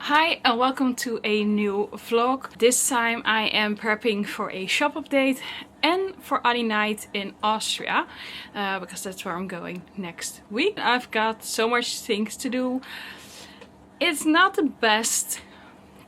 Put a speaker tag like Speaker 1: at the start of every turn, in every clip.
Speaker 1: Hi and welcome to a new vlog. This time I am prepping for a shop update and for Aninite in Austria because that's where I'm going next week. I've got so much things to do. It's not the best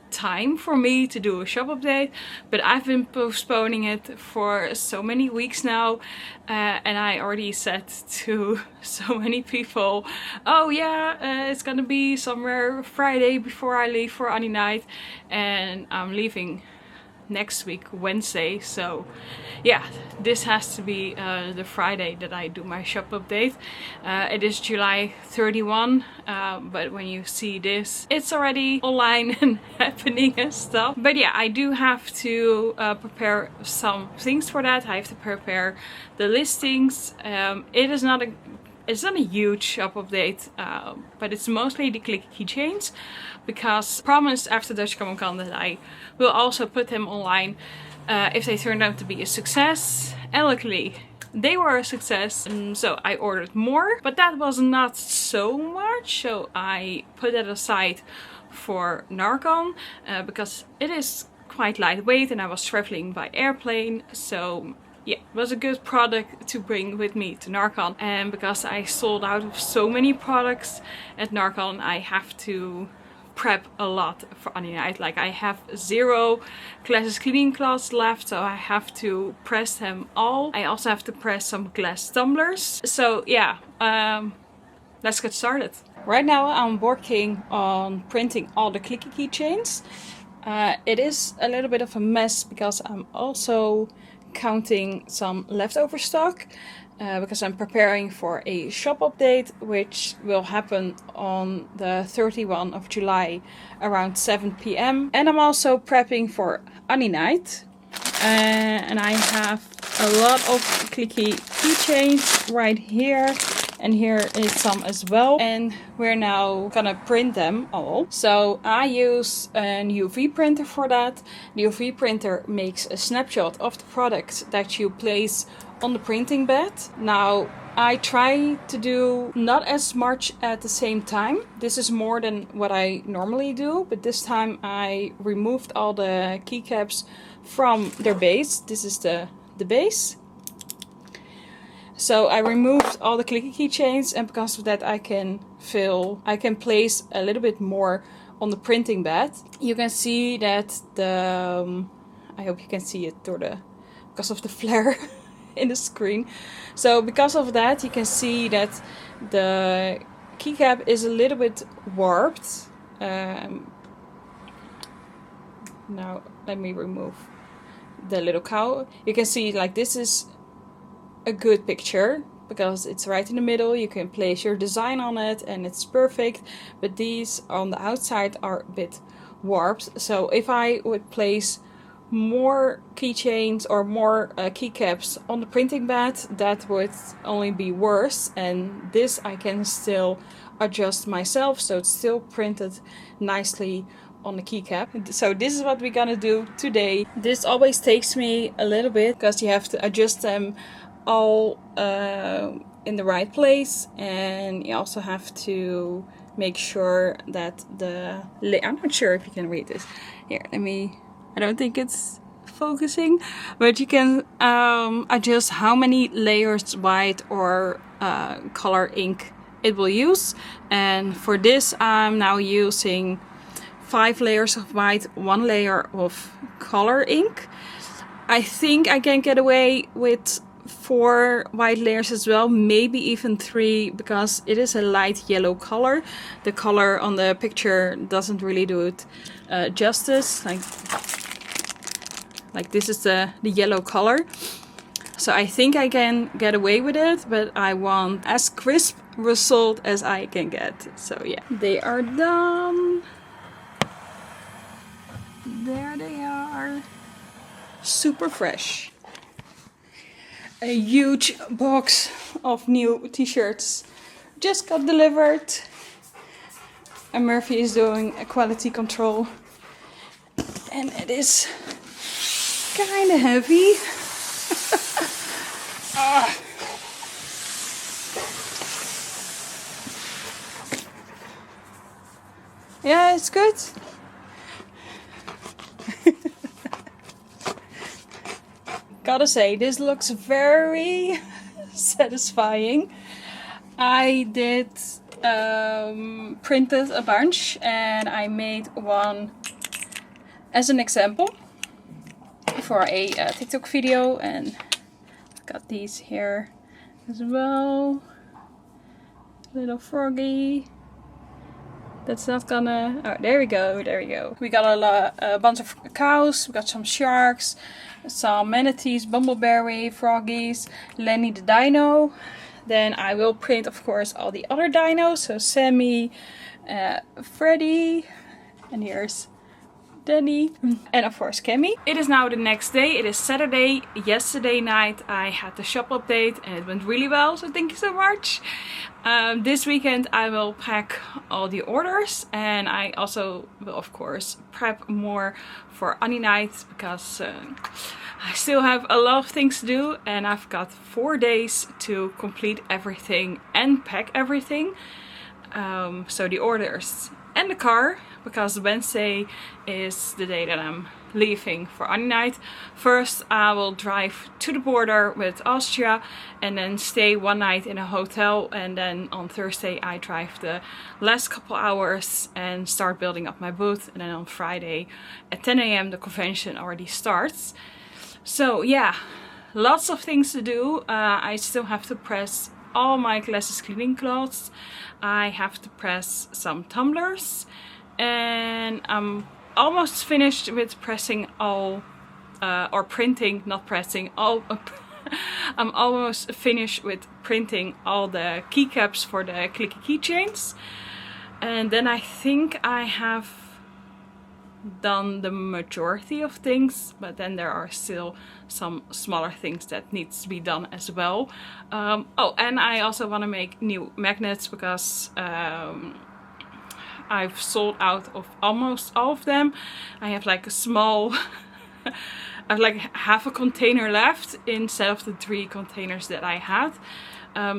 Speaker 1: time for me to do a shop update, but I've been postponing it for so many weeks now, and I already said to so many people, oh yeah, it's gonna be somewhere Friday before I leave for Aninite, and I'm leaving next week Wednesday, so yeah, this has to be the Friday that I do my shop update. It is July 31, but when you see this it's already online and happening and stuff. But yeah, I do have to prepare some things for that. I have to prepare the listings. It's not a huge shop update, but it's mostly the clicky keychains, because I promised after Dutch Comic Con that I will also put them online if they turned out to be a success. And luckily they were a success, so I ordered more, but that was not so much, so I put that aside for Narcon because it is quite lightweight and I was traveling by airplane, so yeah, it was a good product to bring with me to Narcon. And because I sold out of so many products at Narcon, I have to prep a lot for Aninite. Like, I have 0 glasses cleaning cloths left, so I have to press them all. I also have to press some glass tumblers. So yeah, let's get started. Right now I'm working on printing all the clicky keychains. It is a little bit of a mess because I'm also counting some leftover stock because I'm preparing for a shop update which will happen on the 31st of July around 7 p.m. And I'm also prepping for Aninite, and I have a lot of clicky keychains right here, and here is some as well, and we're now gonna print them all. So I use an UV printer for that. The UV printer makes a snapshot of the product that you place on the printing bed. Now I try to do not as much at the same time. This is more than what I normally do, but this time I removed all the keycaps from their base. This is the base. So I removed all the clicky keychains, and because of that I can place a little bit more on the printing bed. You can see that I hope you can see it because of the flare in the screen. So because of that you can see that the keycap is a little bit warped. Now let me remove the little cow. You can see, like, this is a good picture because it's right in the middle. You can place your design on it and it's perfect, but these on the outside are a bit warped. So if I would place more keychains or more keycaps on the printing bed, that would only be worse, and this I can still adjust myself so it's still printed nicely on the keycap. So this is what we're gonna do today. This always takes me a little bit because you have to adjust them all in the right place, and you also have to make sure that I'm not sure if you can read this. Here, I don't think it's focusing, but you can adjust how many layers white or color ink it will use. And for this I'm now using 5 layers of white, 1 layer of color ink. I think I can get away with 4 white layers as well, maybe even 3, because it is a light yellow color. The color on the picture doesn't really do it justice. Like this is the yellow color. So I think I can get away with it, but I want as crisp result as I can get. So yeah, they are done. There they are. Super fresh. A huge box of new t-shirts just got delivered, and Murphy is doing a quality control, and it is kind of heavy. Yeah, it's good. Gotta say, this looks very satisfying. I did printed a bunch and I made one as an example for a TikTok video, and got these here as well. Little froggy. That's not gonna... Oh, there we go, there we go. We got a bunch of cows, we got some sharks, some manatees, bumbleberry, froggies, Lenny the dino. Then I will print, of course, all the other dinos. So Sammy, Freddy, and here's Danny, and of course Cammy. It is now the next day. It is Saturday. Yesterday night I had the shop update and it went really well, so thank you so much. This weekend I will pack all the orders, and I also will of course prep more for Aninite, because I still have a lot of things to do and I've got 4 days to complete everything and pack everything. So the orders and the car, because Wednesday is the day that I'm leaving for Aninite. First I will drive to the border with Austria and then stay one night in a hotel, and then on Thursday I drive the last couple hours and start building up my booth, and then on Friday at 10 AM the convention already starts. So yeah, lots of things to do. I still have to press all my glasses cleaning cloths. I have to press some tumblers, and I'm almost finished with pressing all, or printing, not pressing, all. I'm almost finished with printing all the keycaps for the clicky keychains, and then I think I have done the majority of things, but then there are still some smaller things that needs to be done as well. Oh, and I also want to make new magnets, because I've sold out of almost all of them. I have like a small I have like half a container left instead of the 3 containers that I had.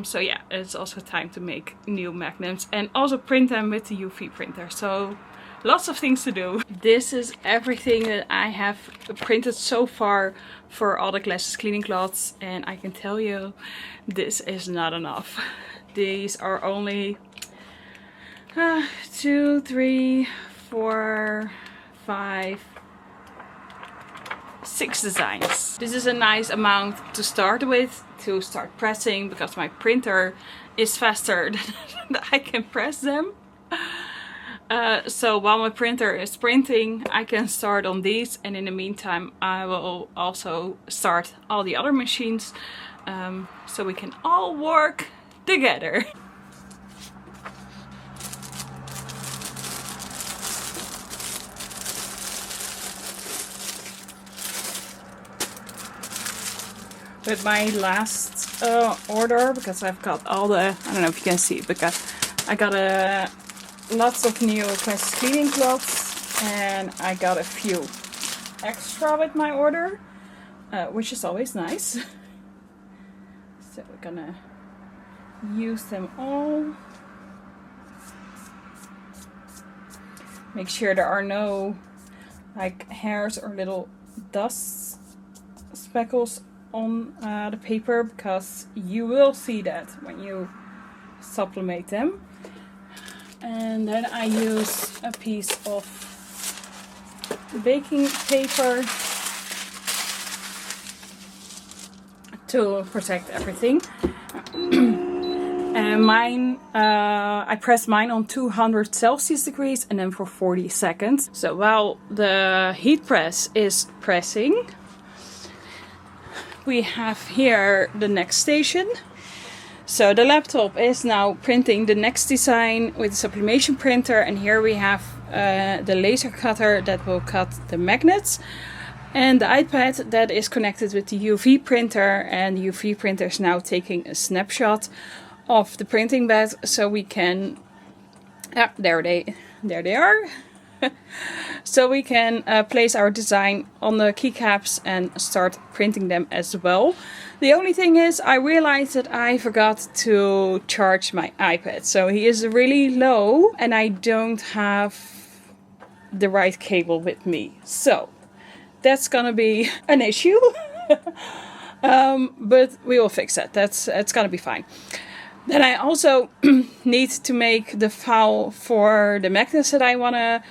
Speaker 1: So yeah, it's also time to make new magnets and also print them with the UV printer. So lots of things to do. This is everything that I have printed so far for all the glasses cleaning cloths, and I can tell you this is not enough. These are only 2, 3, 4, 5, 6 designs. This is a nice amount to start with, to start pressing, because my printer is faster than I can press them. So while my printer is printing, I can start on these, and in the meantime I will also start all the other machines, so we can all work together. With my last order, because I've got all the, I don't know if you can see it, but I got lots of new glasses cleaning cloths, and I got a few extra with my order, which is always nice. So we're gonna use them all. Make sure there are no like hairs or little dust speckles on the paper, because you will see that when you sublimate them. And then I use a piece of baking paper to protect everything. And mine, I press mine on 200 Celsius degrees and then for 40 seconds. So while the heat press is pressing, we have here the next station. So the laptop is now printing the next design with the sublimation printer, and here we have the laser cutter that will cut the magnets, and the iPad that is connected with the UV printer, and the UV printer is now taking a snapshot of the printing bed, so we can there they are. So we can place our design on the keycaps and start printing them as well. The only thing is, I realized that I forgot to charge my iPad. So he is really low and I don't have the right cable with me. So that's gonna be an issue. But we will fix that. It's gonna be fine. Then I also need to make the file for the magnets that I wanna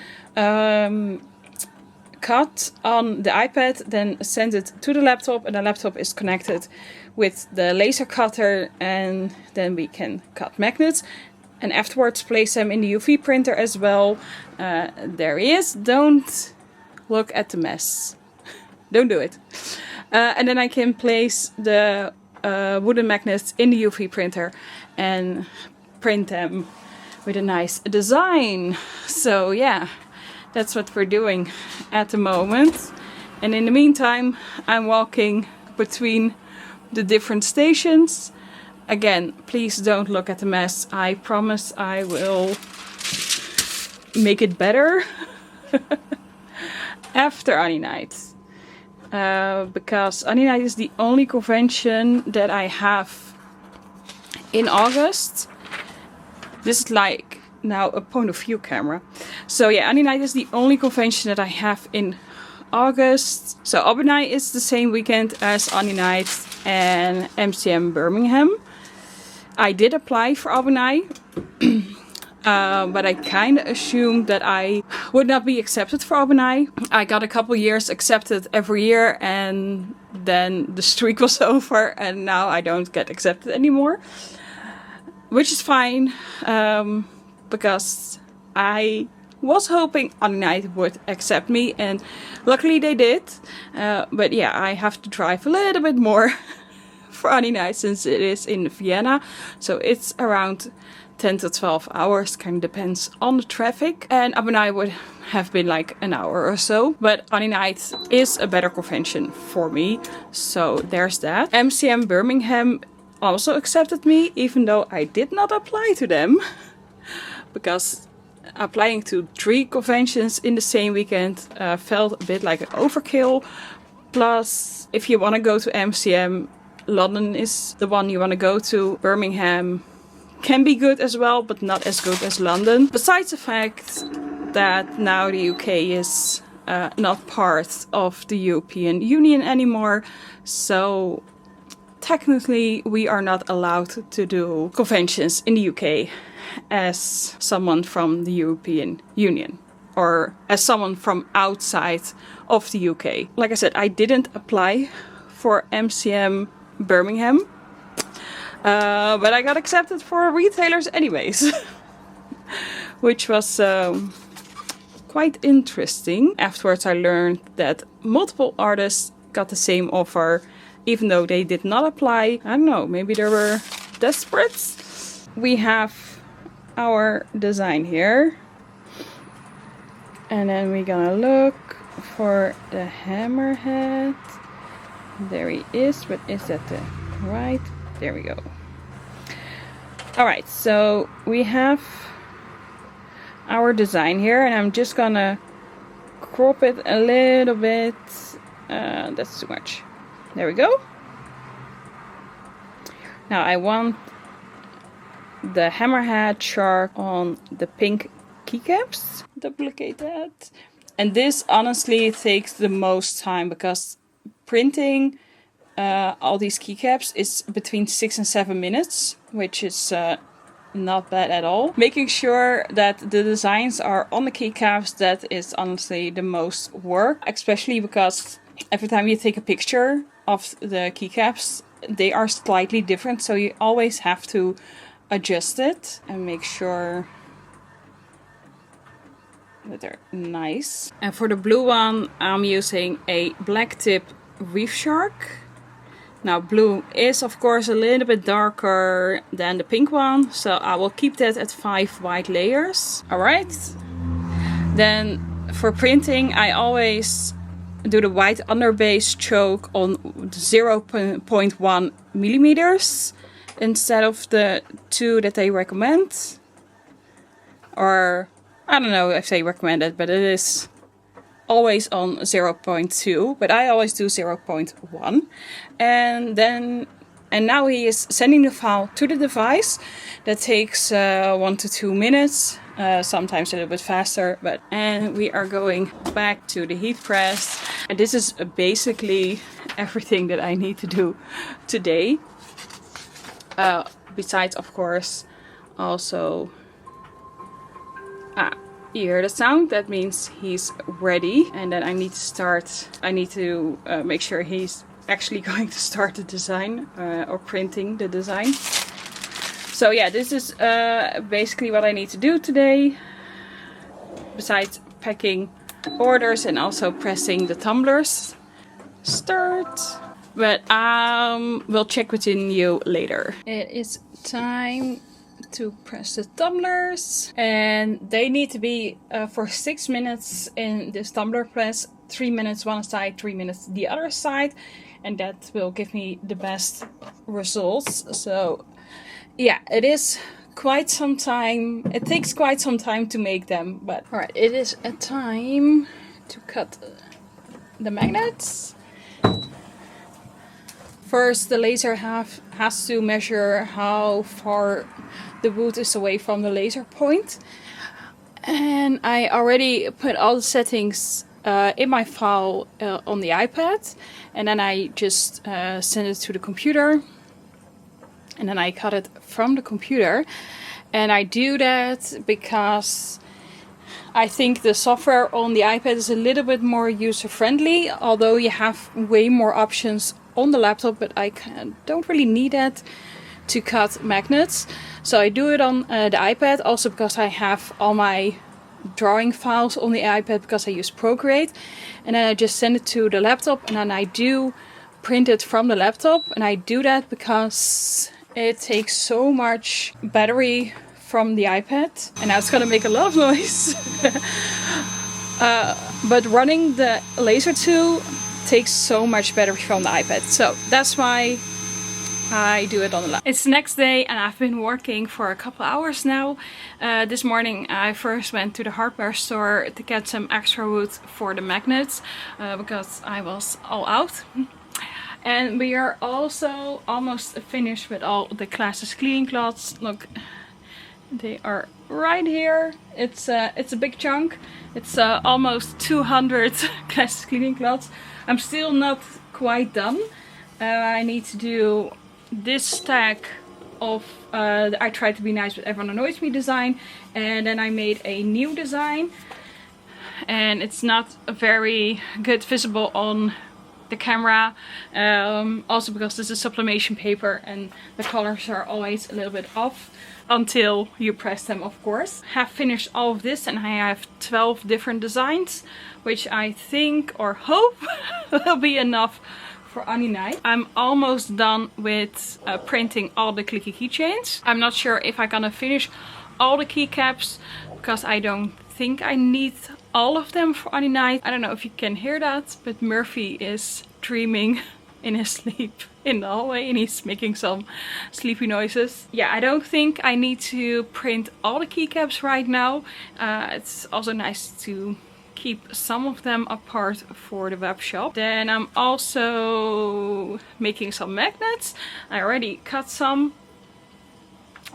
Speaker 1: cut on the iPad, then send it to the laptop, and the laptop is connected with the laser cutter, and then we can cut magnets and afterwards place them in the UV printer as well. There he is. Don't look at the mess. Don't do it. And then I can place the wooden magnets in the UV printer and print them with a nice design. So yeah, that's what we're doing at the moment. And in the meantime, I'm walking between the different stations. Again, please don't look at the mess. I promise I will make it better after Aninite. Because Aninite is the only convention that I have in August. This is like now a point of view camera. So yeah, Aninite is the only convention that I have in August. So Aninite is the same weekend as Aninite and MCM Birmingham. I did apply for Aninite, but I kind of assumed that I would not be accepted for Aninite. I got a couple years accepted every year, and then the streak was over, and now I don't get accepted anymore. Which is fine, because I was hoping Aninite would accept me, and luckily they did. But yeah, I have to drive a little bit more for Aninite since it is in Vienna. So it's around 10 to 12 hours, kind of depends on the traffic. And Aninite would have been like an hour or so. But Aninite is a better convention for me, so there's that. MCM Birmingham also accepted me, even though I did not apply to them. Because applying to 3 conventions in the same weekend felt a bit like an overkill. Plus, if you want to go to MCM, London is the one you want to go to. Birmingham can be good as well, but not as good as London. Besides the fact that now the UK is not part of the European Union anymore, so technically we are not allowed to do conventions in the UK as someone from the European Union, or as someone from outside of the UK. Like I said, I didn't apply for MCM Birmingham, but I got accepted for retailers anyways, which was quite interesting. Afterwards I learned that multiple artists got the same offer, even though they did not apply. I don't know, maybe they were desperate. We have our design here, and then we're gonna look for the hammerhead. There he is, but is that the right? There we go. Alright, so we have our design here, and I'm just gonna crop it a little bit. That's too much. There we go. Now I want the hammerhead shark on the pink keycaps. Duplicate that. And this honestly takes the most time, because printing all these keycaps is between 6 and 7 minutes, which is not bad at all. Making sure that the designs are on the keycaps, that is honestly the most work, especially because every time you take a picture of the keycaps, they are slightly different, so you always have to adjust it and make sure that they're nice. And for the blue one, I'm using a black tip reef shark. Now blue is of course a little bit darker than the pink one, so I will keep that at 5 white layers. Alright, then for printing I always do the white underbase choke on 0.1 millimeters instead of the 2 that they recommend. Or I don't know if they recommend it, but it is always on 0.2, but I always do 0.1. And now he is sending the file to the device. That takes 1 to 2 minutes. sometimes a little bit faster. And we are going back to the heat press. And this is basically everything that I need to do today. Besides, of course, also you hear the sound. That means he's ready. And then I need to start. I need to make sure he's actually going to start the design or printing the design. So yeah, this is basically what I need to do today. Besides packing orders and also pressing the tumblers. Start. But we'll check with you later. It is time to press the tumblers. And they need to be for 6 minutes in this tumbler press. 3 minutes one side, 3 minutes the other side. And that will give me the best results. So yeah, it is quite some time. It takes quite some time to make them. But alright, it is a time to cut the magnets. First, the laser has to measure how far the wood is away from the laser point. And I already put all the settings in my file on the iPad. And then I just send it to the computer. And then I cut it from the computer. And I do that because I think the software on the iPad is a little bit more user-friendly. Although you have way more options on the laptop. But I don't really need that to cut magnets. So I do it on the iPad. Also because I have all my drawing files on the iPad because I use Procreate. And then I just send it to the laptop. And then I do print it from the laptop. And I do that because it takes so much battery from the iPad. And now it's gonna make a lot of noise. But running the laser tool takes so much battery from the iPad. So that's why I do it on the laptop. It's the next day and I've been working for a couple hours now. This morning I first went to the hardware store to get some extra wood for the magnets because I was all out. And we are also almost finished with all the classes cleaning cloths. Look, they are right here. It's a big chunk. It's almost 200 classes cleaning cloths. I'm still not quite done. I need to do this stack of I tried to be nice but everyone annoys me design. And then I made a new design. And it's not very good visible on the camera, also because this is sublimation paper and the colors are always a little bit off until you press them, of course. Have finished all of this and I have 12 different designs, which I think or hope will be enough for Aninite. I'm almost done with printing all the clicky keychains. I'm not sure if I'm gonna finish all the keycaps because I don't think I need all of them for Aninite. I don't know if you can hear that, but Murphy is dreaming in his sleep in the hallway and he's making some sleepy noises. Yeah, I don't think I need to print all the keycaps right now. It's also nice to keep some of them apart for the web shop. Then I'm also making some magnets. I already cut some,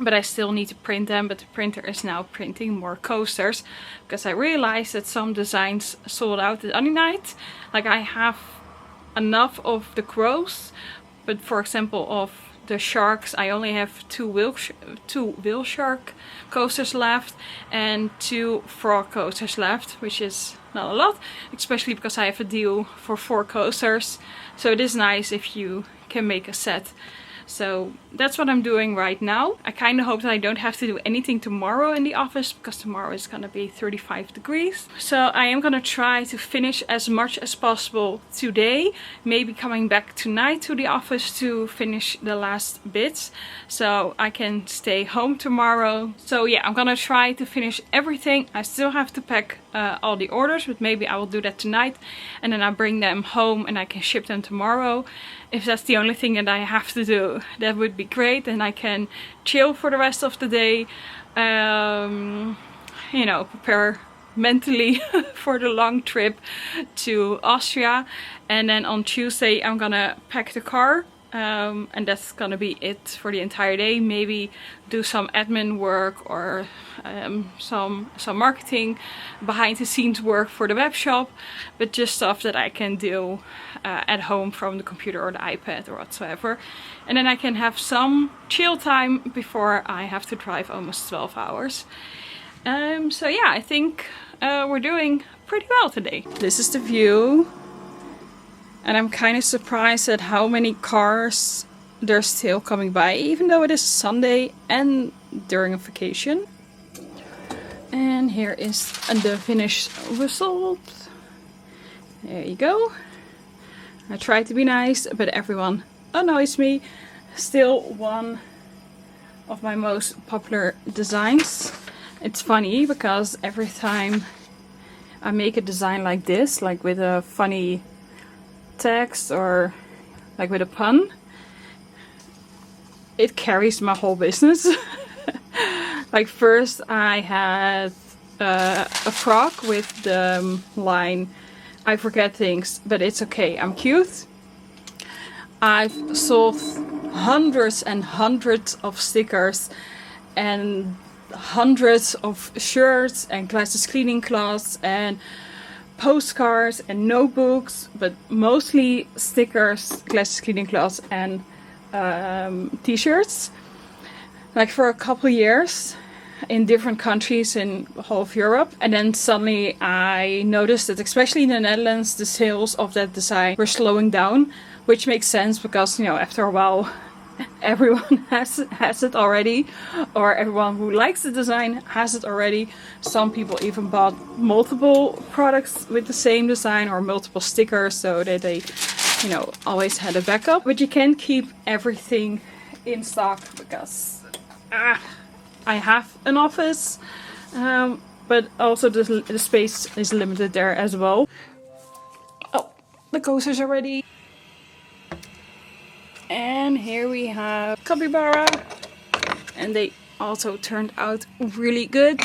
Speaker 1: but I still need to print them. But the printer is now printing more coasters because I realized that some designs sold out at Aninite. Like I have enough of the crows, but for example of the sharks I only have two whale shark coasters left and 2 frog coasters left, which is not a lot, especially because I have a deal for 4 coasters. So it is nice if you can make a set. So that's what I'm doing right now. I kind of hope that I don't have to do anything tomorrow in the office because tomorrow is gonna be 35 degrees. So I am gonna try to finish as much as possible today. Maybe coming back tonight to the office to finish the last bits so I can stay home tomorrow. So yeah, I'm gonna try to finish everything. I still have to pack all the orders, but maybe I will do that tonight and then I'll bring them home and I can ship them tomorrow. If that's the only thing that I have to do, that would be great, and I can chill for the rest of the day, you know, prepare mentally for the long trip to Austria. And then on Tuesday I'm gonna pack the car And that's gonna be it for the entire day. Maybe do some admin work or some marketing, behind the scenes work for the web shop, but just stuff that I can do at home from the computer or the iPad or whatsoever. And then I can have some chill time before I have to drive almost 12 hours. So yeah, I think we're doing pretty well today. This is the view. And I'm kind of surprised at how many cars there's still coming by, even though it is Sunday and during a vacation. And here is the finished result. There you go. I tried to be nice, but everyone annoys me. Still one of my most popular designs. It's funny because every time I make a design like this, like with a funny text or like with a pun, it carries my whole business. Like first I had a frog with the line, I forget things, but it's okay, I'm cute. I've sold hundreds and hundreds of stickers and hundreds of shirts and glasses cleaning cloths and postcards and notebooks, but mostly stickers, glasses cleaning cloths and t-shirts, like for a couple years in different countries in the whole of Europe. And then suddenly I noticed that especially in the Netherlands the sales of that design were slowing down, which makes sense because, you know, after a while everyone has it already, or everyone who likes the design has it already. Some people even bought multiple products with the same design or multiple stickers so that they, you know, always had a backup. But you can't keep everything in stock because I have an office, but also the space is limited there as well. Oh, the coasters are ready. And here we have capybara, and they also turned out really good.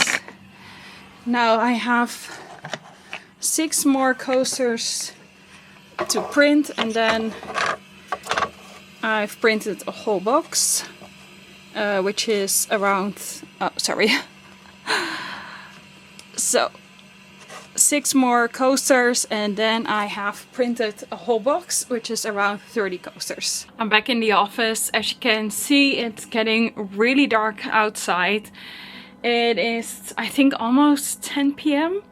Speaker 1: Now I have 6 more coasters to print, and then I've printed a whole box, which is around, so 6 more coasters, and then I have printed a whole box, which is around 30 coasters. I'm back in the office. As you can see, it's getting really dark outside. It is, I think, almost 10 p.m.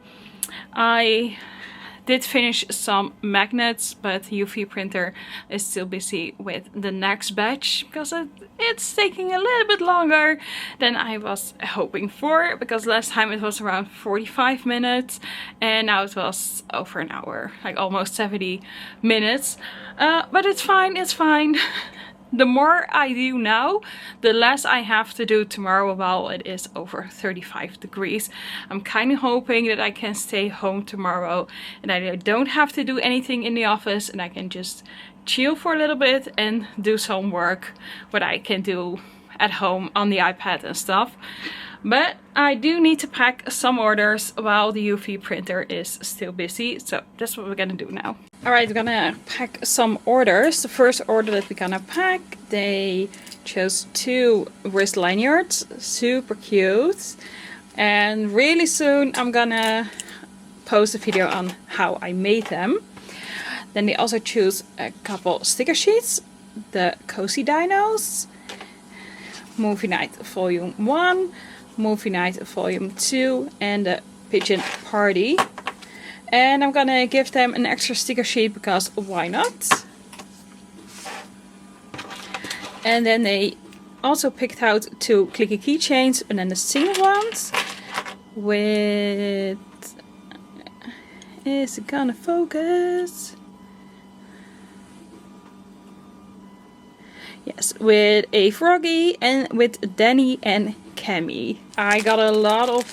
Speaker 1: I did finish some magnets, but the UV printer is still busy with the next batch because it's taking a little bit longer than I was hoping for, because last time it was around 45 minutes and now it was over an hour, like almost 70 minutes. But it's fine, it's fine. The more I do now, the less I have to do tomorrow while it is over 35 degrees. I'm kind of hoping that I can stay home tomorrow and I don't have to do anything in the office and I can just chill for a little bit and do some work what I can do at home on the iPad and stuff. But I do need to pack some orders while the UV printer is still busy. So that's what we're gonna do now. Alright, we're gonna pack some orders. The first order that we're gonna pack, they chose 2 wrist lanyards. Super cute. And really soon I'm gonna post a video on how I made them. Then they also choose a couple sticker sheets. The Cozy Dinos, Movie Night Volume 1, Movie Night Volume 2, and the Pigeon Party. And I'm gonna give them an extra sticker sheet because why not? And then they also picked out 2 clicky keychains, and then the single ones with... Is it gonna focus? Yes, with a Froggy and with Danny and Cammy. I got a lot of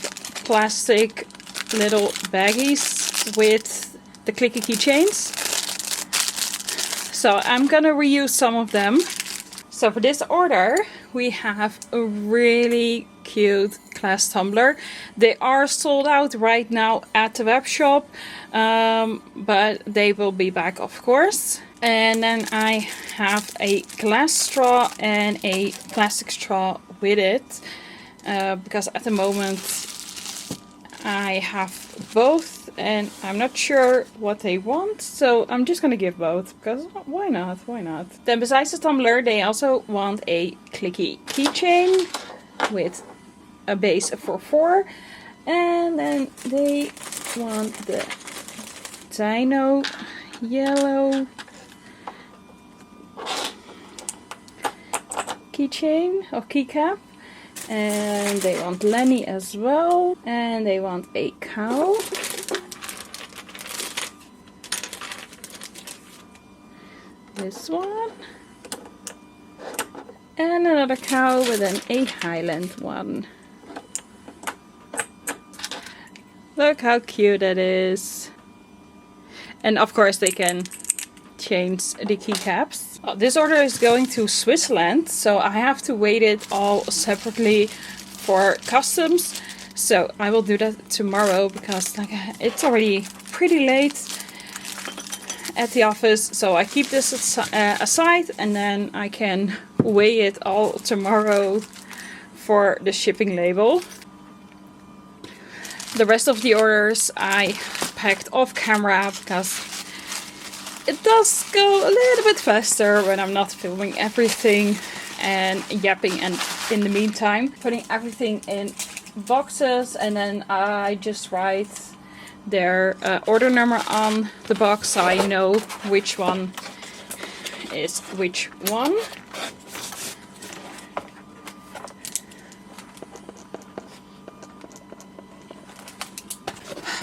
Speaker 1: plastic little baggies with the clicky keychains, so I'm gonna reuse some of them. So for this order we have a really cute glass tumbler. They are sold out right now at the web shop, but they will be back, of course. And then I have a glass straw and a plastic straw with it. Because at the moment I have both and I'm not sure what they want. So I'm just gonna give both because why not? Why not? Then besides the tumbler, they also want a clicky keychain with a base for 4. And then they want the Dino yellow keychain or keycap, and they want Lenny as well, and they want a cow, this one, and another cow with a Highland one. Look how cute that is. And of course they can change the keycaps. This order is going to Switzerland, so I have to weight it all separately for customs. So I will do that tomorrow because like it's already pretty late at the office. So I keep this aside and then I can weigh it all tomorrow for the shipping label. The rest of the orders I packed off camera because it does go a little bit faster when I'm not filming everything and yapping, and in the meantime putting everything in boxes, and then I just write their order number on the box so I know which one is which one.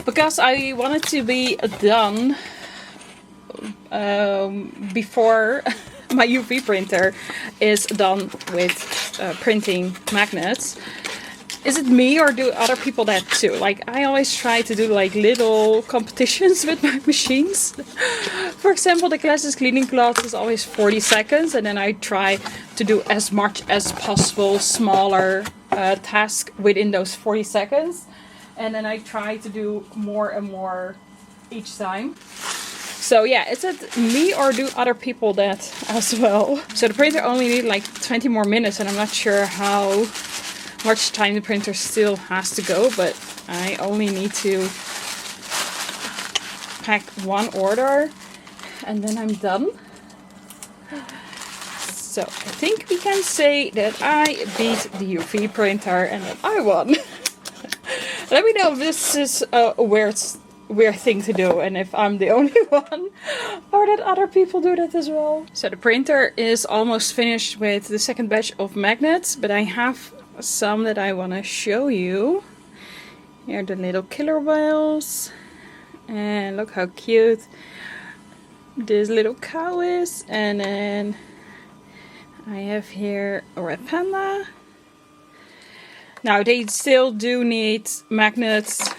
Speaker 1: Because I want it to be done before my UV printer is done with printing magnets. Is it me or do other people that too? Like I always try to do like little competitions with my machines. For example, the glasses cleaning cloth is always 40 seconds and then I try to do as much as possible smaller tasks within those 40 seconds. And then I try to do more and more each time. So yeah, is it me or do other people that as well? So the printer only needs like 20 more minutes and I'm not sure how much time the printer still has to go, but I only need to pack one order and then I'm done. So I think we can say that I beat the UV printer and that I won. Let me know if this is a weird thing to do and if I'm the only one or that other people do that as well. So the printer is almost finished with the second batch of magnets, but I have some that I want to show you. Here are the little killer whales, and look how cute this little cow is. And then I have here a red panda. Now they still do need magnets,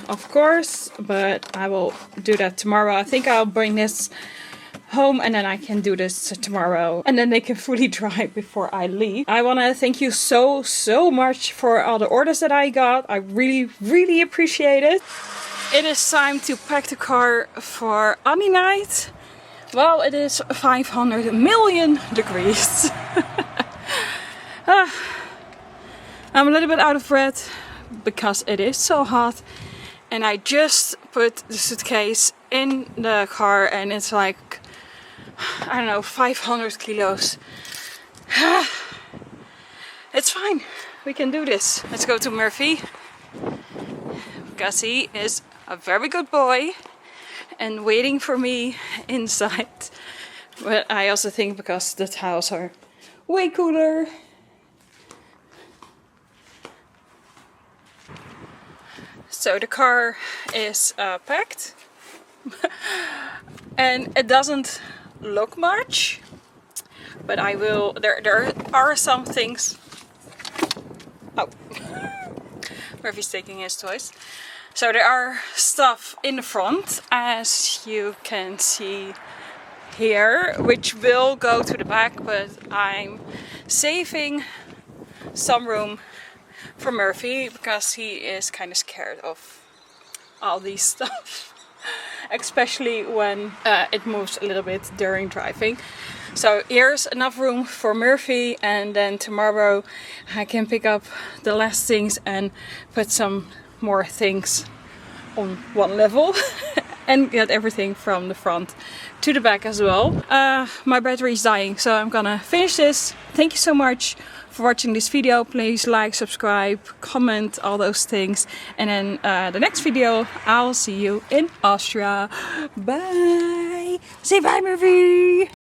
Speaker 1: of course, but I will do that tomorrow. I think I'll bring this home and then I can do this tomorrow and then they can fully dry before I leave. I want to thank you so much for all the orders that I got. I really appreciate it. It is time to pack the car for Aninite. Well, it is 500 million degrees. I'm a little bit out of breath because it is so hot, and I just put the suitcase in the car and it's like, I don't know, 500 kilos. It's fine, we can do this. Let's go to Murphy because he is a very good boy and waiting for me inside. But I also think because the towels are way cooler. So the car is packed and it doesn't look much, but I will, there are some things. Oh, Murphy's taking his toys. So there are stuff in the front, as you can see here, which will go to the back, but I'm saving some room for Murphy because he is kind of scared of all these stuff. especially when it moves a little bit during driving. So here's enough room for Murphy, and then tomorrow I can pick up the last things and put some more things on one level and get everything from the front to the back as well. My battery is dying, so I'm gonna finish this. Thank you so much for watching this video. Please like, subscribe, comment, all those things. And then the next video, I'll see you in Austria. Bye! Say bye, Murphy!